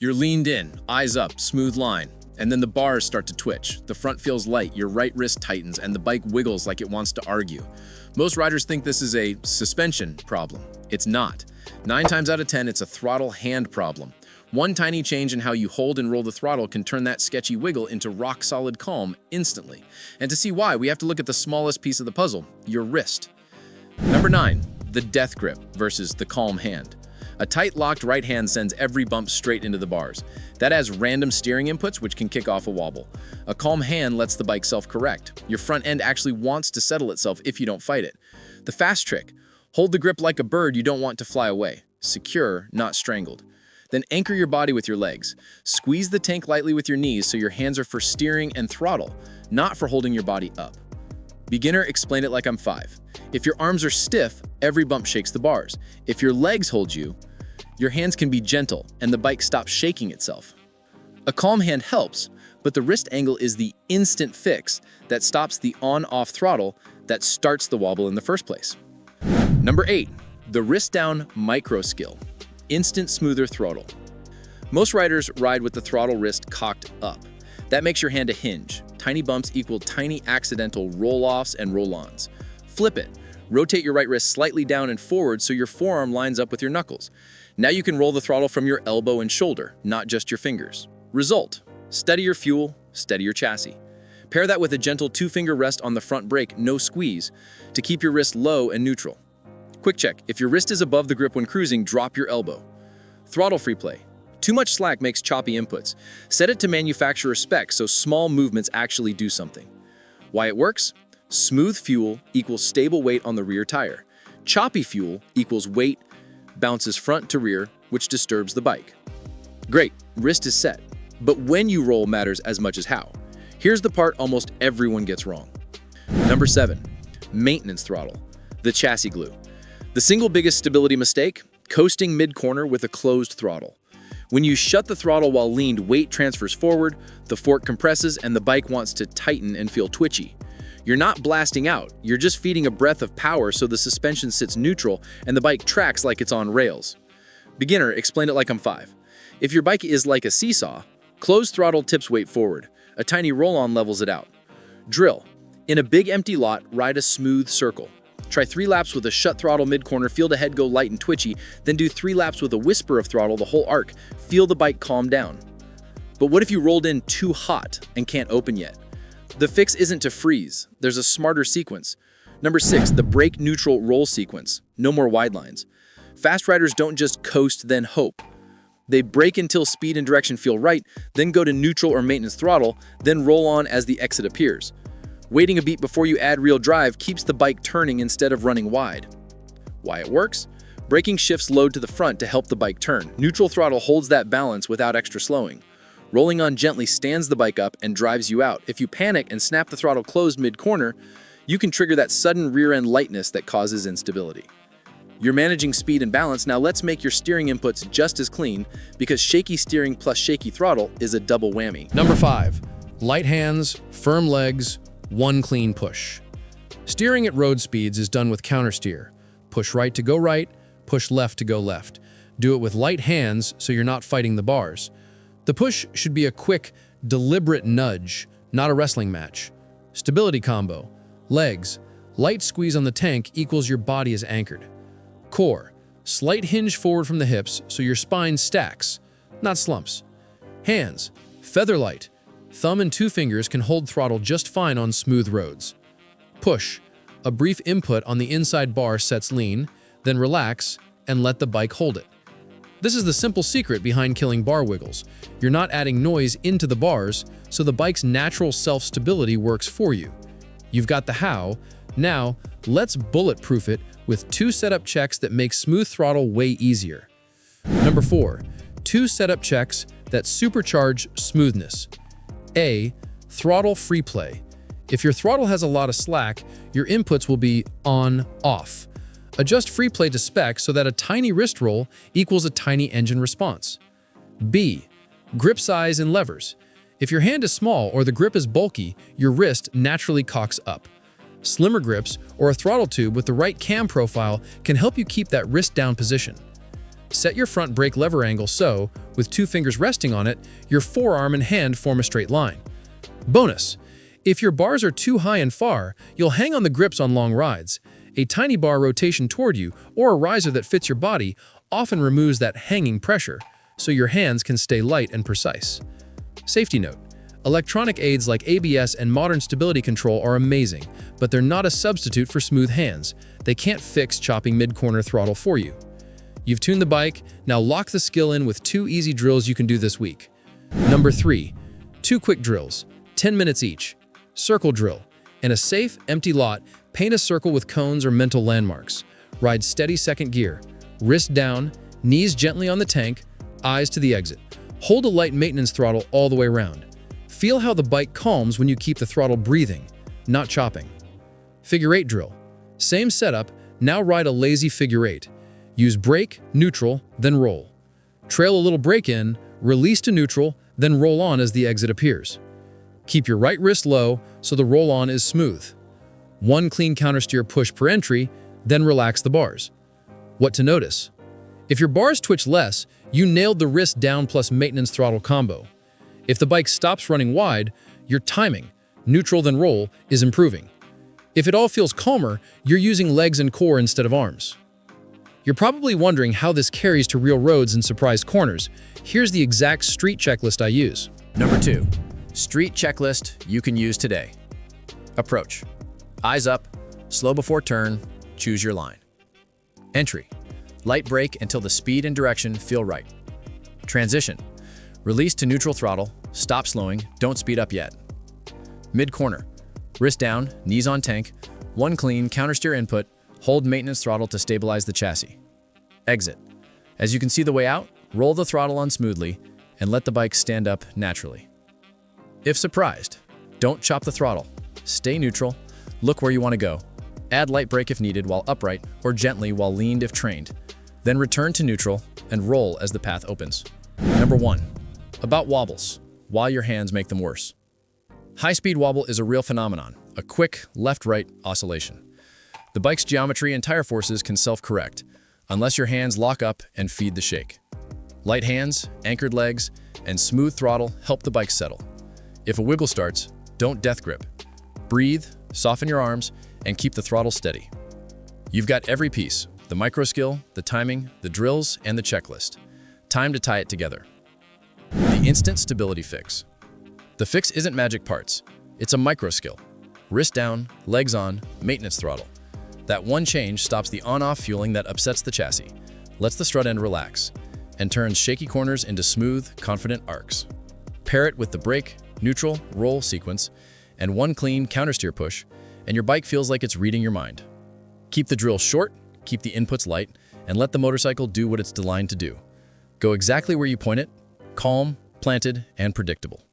You're leaned in, eyes up, smooth line, and then the bars start to twitch. The front feels light, your right wrist tightens, and the bike wiggles like it wants to argue. Most riders think this is a suspension problem. It's not. 9 times out of 10, it's a throttle hand problem. One tiny change in how you hold and roll the throttle can turn that sketchy wiggle into rock-solid calm instantly. And to see why, we have to look at the smallest piece of the puzzle, your wrist. Number 9, the death grip versus the calm hand. A tight locked right hand sends every bump straight into the bars. That has random steering inputs which can kick off a wobble. A calm hand lets the bike self-correct. Your front end actually wants to settle itself if you don't fight it. The fast trick: hold the grip like a bird you don't want to fly away. Secure, not strangled. Then anchor your body with your legs. Squeeze the tank lightly with your knees so your hands are for steering and throttle, not for holding your body up. Beginner, explain it like I'm 5. If your arms are stiff, every bump shakes the bars. If your legs hold you, your hands can be gentle and the bike stops shaking itself. A calm hand helps, but the wrist angle is the instant fix that stops the on-off throttle that starts the wobble in the first place. Number 8, the wrist down micro skill. Instant smoother throttle. Most riders ride with the throttle wrist cocked up. That makes your hand a hinge. Tiny bumps equal tiny accidental roll-offs and roll-ons. Flip it. Rotate your right wrist slightly down and forward so your forearm lines up with your knuckles. Now you can roll the throttle from your elbow and shoulder, not just your fingers. Result: steady your fuel, steady your chassis. Pair that with a gentle 2-finger rest on the front brake, no squeeze, to keep your wrist low and neutral. Quick check: if your wrist is above the grip when cruising, drop your elbow. Throttle free play. Too much slack makes choppy inputs. Set it to manufacturer spec so small movements actually do something. Why it works? Smooth fuel equals stable weight on the rear tire. Choppy fuel equals weight bounces front to rear, which disturbs the bike. Great, wrist is set. But when you roll matters as much as how. Here's the part almost everyone gets wrong. Number 7, maintenance throttle, the chassis glue. The single biggest stability mistake: coasting mid-corner with a closed throttle. When you shut the throttle while leaned, weight transfers forward, the fork compresses, and the bike wants to tighten and feel twitchy. You're not blasting out, you're just feeding a breath of power so the suspension sits neutral and the bike tracks like it's on rails. Beginner, explain it like I'm 5. If your bike is like a seesaw, closed throttle tips weight forward. A tiny roll-on levels it out. Drill: in a big empty lot, ride a smooth circle. Try 3 laps with a shut throttle mid-corner, feel the head go light and twitchy, then do 3 laps with a whisper of throttle the whole arc. Feel the bike calm down. But what if you rolled in too hot and can't open yet? The fix isn't to freeze. There's a smarter sequence. Number 6, the brake neutral roll sequence. No more wide lines. Fast riders don't just coast then hope. They brake until speed and direction feel right, then go to neutral or maintenance throttle, then roll on as the exit appears. Waiting a beat before you add real drive keeps the bike turning instead of running wide. Why it works? Braking shifts load to the front to help the bike turn. Neutral throttle holds that balance without extra slowing. Rolling on gently stands the bike up and drives you out. If you panic and snap the throttle closed mid-corner, you can trigger that sudden rear-end lightness that causes instability. You're managing speed and balance. Now let's make your steering inputs just as clean, because shaky steering plus shaky throttle is a double whammy. Number 5, light hands, firm legs, one clean push. Steering at road speeds is done with countersteer. Push right to go right, push left to go left. Do it with light hands so you're not fighting the bars. The push should be a quick, deliberate nudge, not a wrestling match. Stability combo: legs, light squeeze on the tank equals your body is anchored. Core, slight hinge forward from the hips so your spine stacks, not slumps. Hands, feather light. Thumb and 2 fingers can hold throttle just fine on smooth roads. Push, a brief input on the inside bar sets lean, then relax and let the bike hold it. This is the simple secret behind killing bar wiggles. You're not adding noise into the bars, so the bike's natural self-stability works for you. You've got the how. Now, let's bulletproof it with 2 setup checks that make smooth throttle way easier. Number 4, 2 setup checks that supercharge smoothness. A, throttle free play. If your throttle has a lot of slack, your inputs will be on, off. Adjust free play to spec so that a tiny wrist roll equals a tiny engine response. B, grip size and levers. If your hand is small or the grip is bulky, your wrist naturally cocks up. Slimmer grips or a throttle tube with the right cam profile can help you keep that wrist down position. Set your front brake lever angle so, with 2 fingers resting on it, your forearm and hand form a straight line. Bonus: if your bars are too high and far, you'll hang on the grips on long rides. A tiny bar rotation toward you or a riser that fits your body often removes that hanging pressure, so your hands can stay light and precise. Safety note: electronic aids like ABS and modern stability control are amazing, but they're not a substitute for smooth hands. They can't fix chopping mid-corner throttle for you. You've tuned the bike, now lock the skill in with 2 easy drills you can do this week. Number 3. 2 quick drills, 10 minutes each. Circle drill. In a safe, empty lot, paint a circle with cones or mental landmarks. Ride steady second gear. Wrist down, knees gently on the tank, eyes to the exit. Hold a light maintenance throttle all the way around. Feel how the bike calms when you keep the throttle breathing, not chopping. Figure 8 drill. Same setup, now ride a lazy figure 8. Use brake, neutral, then roll. Trail a little brake in, release to neutral, then roll on as the exit appears. Keep your right wrist low so the roll-on is smooth. 1 clean countersteer push per entry, then relax the bars. What to notice? If your bars twitch less, you nailed the wrist down plus maintenance throttle combo. If the bike stops running wide, your timing, neutral then roll, is improving. If it all feels calmer, you're using legs and core instead of arms. You're probably wondering how this carries to real roads and surprise corners. Here's the exact street checklist I use. Number 2. Street checklist you can use today. Approach. Eyes up, slow before turn, choose your line. Entry. Light brake until the speed and direction feel right. Transition. Release to neutral throttle, stop slowing, don't speed up yet. Mid-corner. Wrist down, knees on tank, 1 clean countersteer input, hold maintenance throttle to stabilize the chassis. Exit. As you can see the way out, roll the throttle on smoothly and let the bike stand up naturally. If surprised, don't chop the throttle. Stay neutral, look where you want to go. Add light brake if needed while upright or gently while leaned if trained. Then return to neutral and roll as the path opens. Number 1. About wobbles, why your hands make them worse. High-speed wobble is a real phenomenon, a quick left-right oscillation. The bike's geometry and tire forces can self-correct, unless your hands lock up and feed the shake. Light hands, anchored legs, and smooth throttle help the bike settle. If a wiggle starts, don't death grip. Breathe, soften your arms, and keep the throttle steady. You've got every piece: the micro skill, the timing, the drills, and the checklist. Time to tie it together. The instant stability fix. The fix isn't magic parts. It's a micro skill. Wrist down, legs on, maintenance throttle. That one change stops the on-off fueling that upsets the chassis, lets the strut end relax, and turns shaky corners into smooth, confident arcs. Pair it with the brake, neutral, roll sequence, and 1 clean countersteer push, and your bike feels like it's reading your mind. Keep the drill short, keep the inputs light, and let the motorcycle do what it's designed to do. Go exactly where you point it, calm, planted, and predictable.